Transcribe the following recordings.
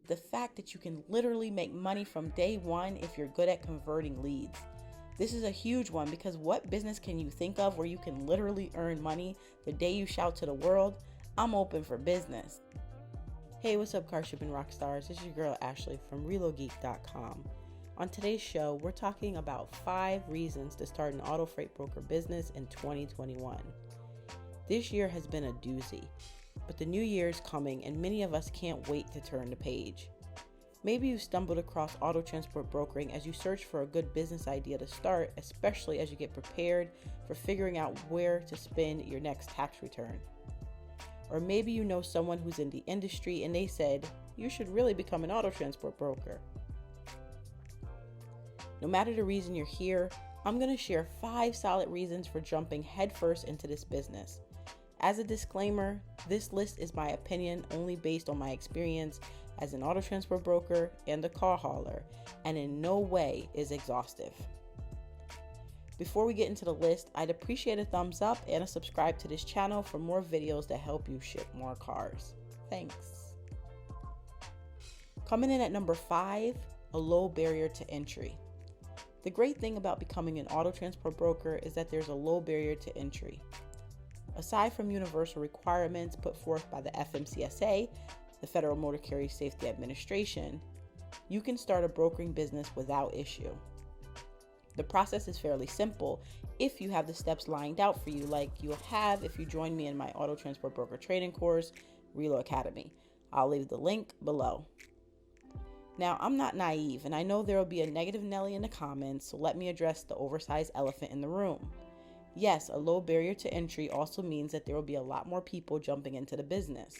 the fact that you can literally make money from day one if you're good at converting leads. This is a huge one because what business can you think of where you can literally earn money the day you shout to the world, "I'm open for business"? Hey, what's up, car shipping rock stars? This is your girl Ashley from ReloGeek.com. On today's show, we're talking about 5 reasons to start an auto freight broker business in 2021. This year has been a doozy, but the new year is coming and many of us can't wait to turn the page. Maybe you stumbled across auto transport brokering as you search for a good business idea to start, especially as you get prepared for figuring out where to spend your next tax return. Or maybe you know someone who's in the industry and they said, you should really become an auto transport broker. No matter the reason you're here, I'm going to share 5 solid reasons for jumping headfirst into this business. As a disclaimer, this list is my opinion only based on my experience as an auto transport broker and a car hauler, and in no way is exhaustive. Before we get into the list, I'd appreciate a thumbs up and a subscribe to this channel for more videos that help you ship more cars. Thanks. Coming in at number 5, a low barrier to entry. The great thing about becoming an auto transport broker is that there's a low barrier to entry. Aside from universal requirements put forth by the FMCSA, the Federal Motor Carrier Safety Administration, you can start a brokering business without issue. The process is fairly simple if you have the steps lined out for you, like you'll have if you join me in my auto transport broker training course, Relo Academy. I'll leave the link below. Now, I'm not naive, and I know there will be a negative Nelly in the comments, so let me address the oversized elephant in the room. Yes, a low barrier to entry also means that there will be a lot more people jumping into the business.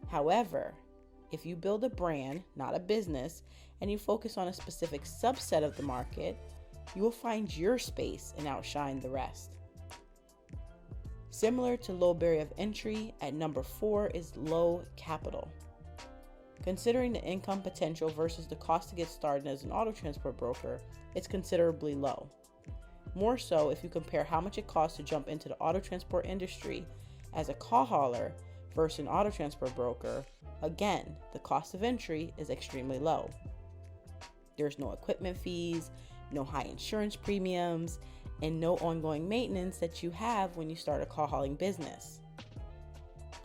However, if you build a brand, not a business, and you focus on a specific subset of the market, you will find your space and outshine the rest. Similar to low barrier of entry, at number 4 is low capital. Considering the income potential versus the cost to get started as an auto transport broker, it's considerably low. More so if you compare how much it costs to jump into the auto transport industry as a car hauler versus an auto transport broker. Again, the cost of entry is extremely low. There's no equipment fees, no high insurance premiums, and no ongoing maintenance that you have when you start a car hauling business.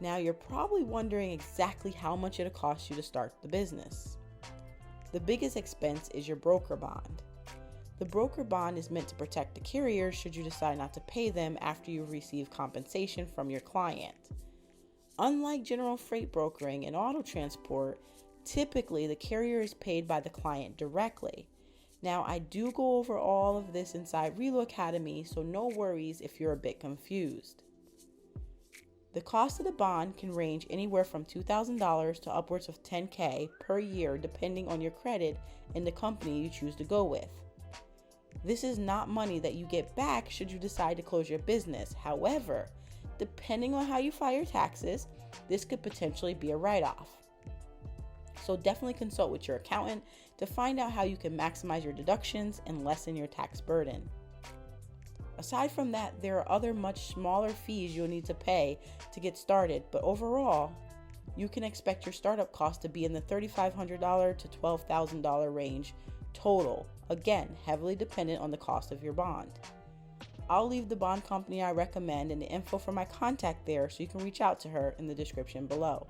Now, you're probably wondering exactly how much it'll cost you to start the business. The biggest expense is your broker bond. The broker bond is meant to protect the carrier should you decide not to pay them after you receive compensation from your client. Unlike general freight brokering and auto transport, typically the carrier is paid by the client directly. Now, I do go over all of this inside Relo Academy, so no worries if you're a bit confused. The cost of the bond can range anywhere from $2,000 to upwards of $10,000 per year depending on your credit and the company you choose to go with. This is not money that you get back should you decide to close your business. However, depending on how you file your taxes, this could potentially be a write-off. So definitely consult with your accountant to find out how you can maximize your deductions and lessen your tax burden. Aside from that, there are other much smaller fees you'll need to pay to get started, but overall, you can expect your startup cost to be in the $3,500 to $12,000 range total, again, heavily dependent on the cost of your bond. I'll leave the bond company I recommend and the info for my contact there so you can reach out to her in the description below.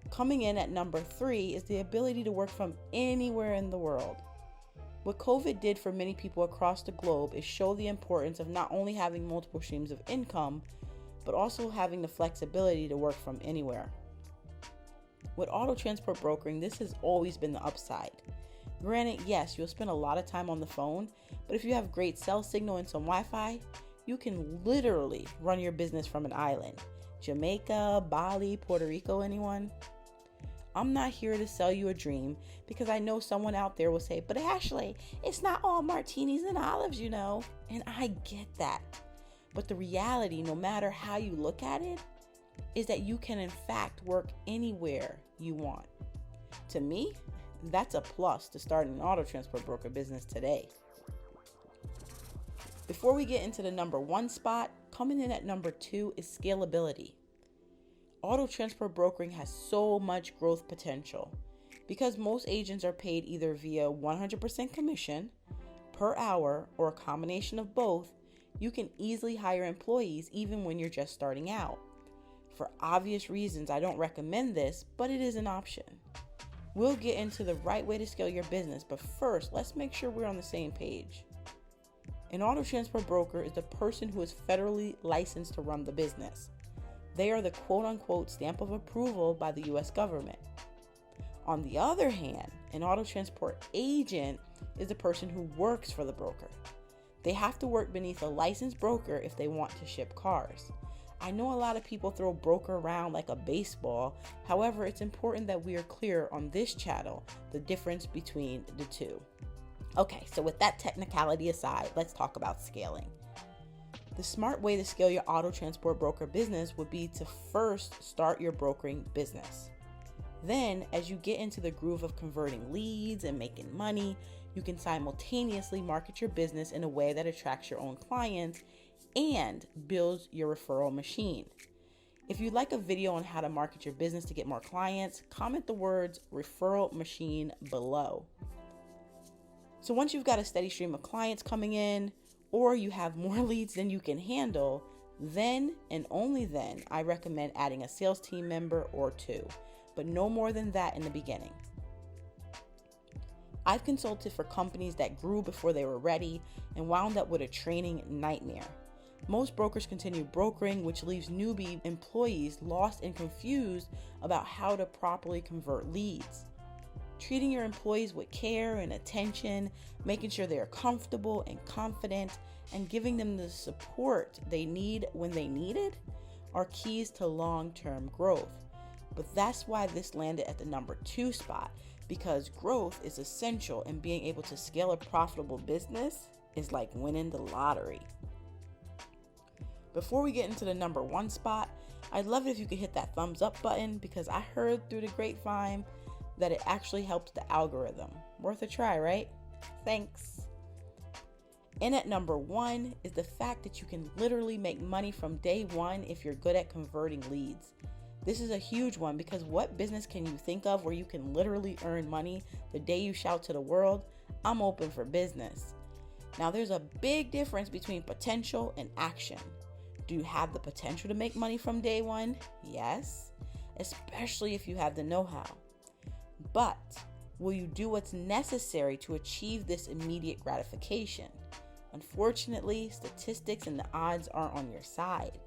Coming in at number 3 is the ability to work from anywhere in the world. What COVID did for many people across the globe is show the importance of not only having multiple streams of income, but also having the flexibility to work from anywhere. With auto transport brokering, this has always been the upside. Granted, yes, you'll spend a lot of time on the phone, but if you have great cell signal and some Wi-Fi, you can literally run your business from an island. Jamaica, Bali, Puerto Rico, anyone? I'm not here to sell you a dream because I know someone out there will say, but Ashley, it's not all martinis and olives, you know. And I get that. But the reality, no matter how you look at it, is that you can in fact work anywhere you want. To me, that's a plus to starting an auto transport broker business today. Before we get into the number 1 spot, coming in at number 2 is scalability. Auto transport brokering has so much growth potential. Because most agents are paid either via 100% commission, per hour, or a combination of both, you can easily hire employees even when you're just starting out. For obvious reasons, I don't recommend this, but it is an option. We'll get into the right way to scale your business, but first, let's make sure we're on the same page. An auto transport broker is the person who is federally licensed to run the business. They are the quote-unquote stamp of approval by the U.S. government. On the other hand, an auto transport agent is the person who works for the broker. They have to work beneath a licensed broker if they want to ship cars. I know a lot of people throw broker around like a baseball. However, it's important that we are clear on this channel the difference between the two. Okay, so with that technicality aside, let's talk about scaling. The smart way to scale your auto transport broker business would be to first start your brokering business. Then, as you get into the groove of converting leads and making money, you can simultaneously market your business in a way that attracts your own clients and builds your referral machine. If you'd like a video on how to market your business to get more clients, comment the words referral machine below. So once you've got a steady stream of clients coming in, or you have more leads than you can handle, then and only then I recommend adding a sales team member or two, but no more than that in the beginning. I've consulted for companies that grew before they were ready and wound up with a training nightmare. Most brokers continue brokering, which leaves newbie employees lost and confused about how to properly convert leads. Treating your employees with care and attention, making sure they are comfortable and confident, and giving them the support they need when they need it are keys to long-term growth. But that's why this landed at the number 2 spot, because growth is essential, and being able to scale a profitable business is like winning the lottery. Before we get into the number 1 spot, I'd love it if you could hit that thumbs up button, because I heard through the grapevine that it actually helps the algorithm. Worth a try, right? Thanks. And at number 1 is the fact that you can literally make money from day one if you're good at converting leads. This is a huge one, because what business can you think of where you can literally earn money the day you shout to the world, "I'm open for business"? Now, there's a big difference between potential and action. Do you have the potential to make money from day one? Yes, especially if you have the know-how. But will you do what's necessary to achieve this immediate gratification? Unfortunately, statistics and the odds aren't on your side.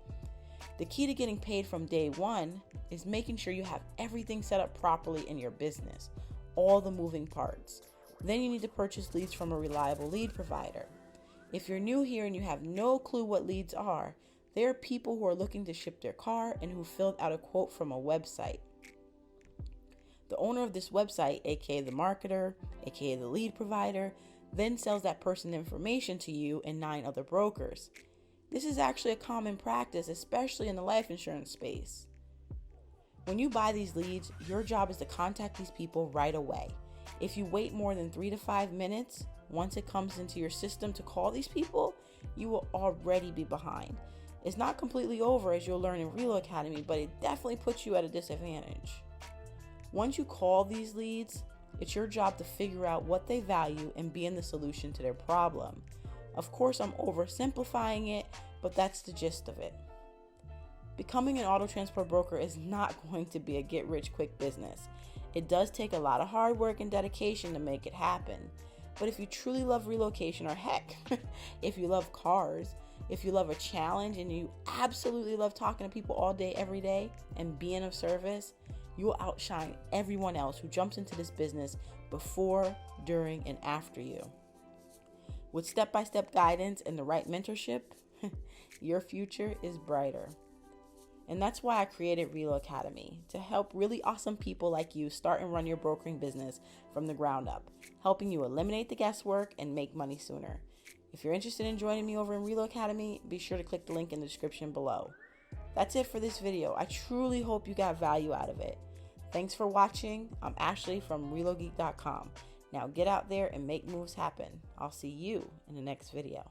The key to getting paid from day one is making sure you have everything set up properly in your business, all the moving parts. Then you need to purchase leads from a reliable lead provider. If you're new here and you have no clue what leads are, there are people who are looking to ship their car and who filled out a quote from a website. The owner of this website, aka the marketer, aka the lead provider, then sells that person's information to you and 9 other brokers. This is actually a common practice, especially in the life insurance space. When you buy these leads, your job is to contact these people right away. If you wait more than 3 to 5 minutes, once it comes into your system to call these people, you will already be behind. It's not completely over, as you'll learn in Relo Academy, but it definitely puts you at a disadvantage. Once you call these leads, it's your job to figure out what they value and be in the solution to their problem. Of course, I'm oversimplifying it, but that's the gist of it. Becoming an auto transport broker is not going to be a get-rich-quick business. It does take a lot of hard work and dedication to make it happen. But if you truly love relocation, or heck, if you love cars, if you love a challenge and you absolutely love talking to people all day, every day, and being of service, you will outshine everyone else who jumps into this business before, during, and after you. With step-by-step guidance and the right mentorship, your future is brighter. And that's why I created Relo Academy, to help really awesome people like you start and run your brokering business from the ground up, helping you eliminate the guesswork and make money sooner. If you're interested in joining me over in Relo Academy, be sure to click the link in the description below. That's it for this video. I truly hope you got value out of it. Thanks for watching. I'm Ashley from ReloGeek.com. Now get out there and make moves happen. I'll see you in the next video.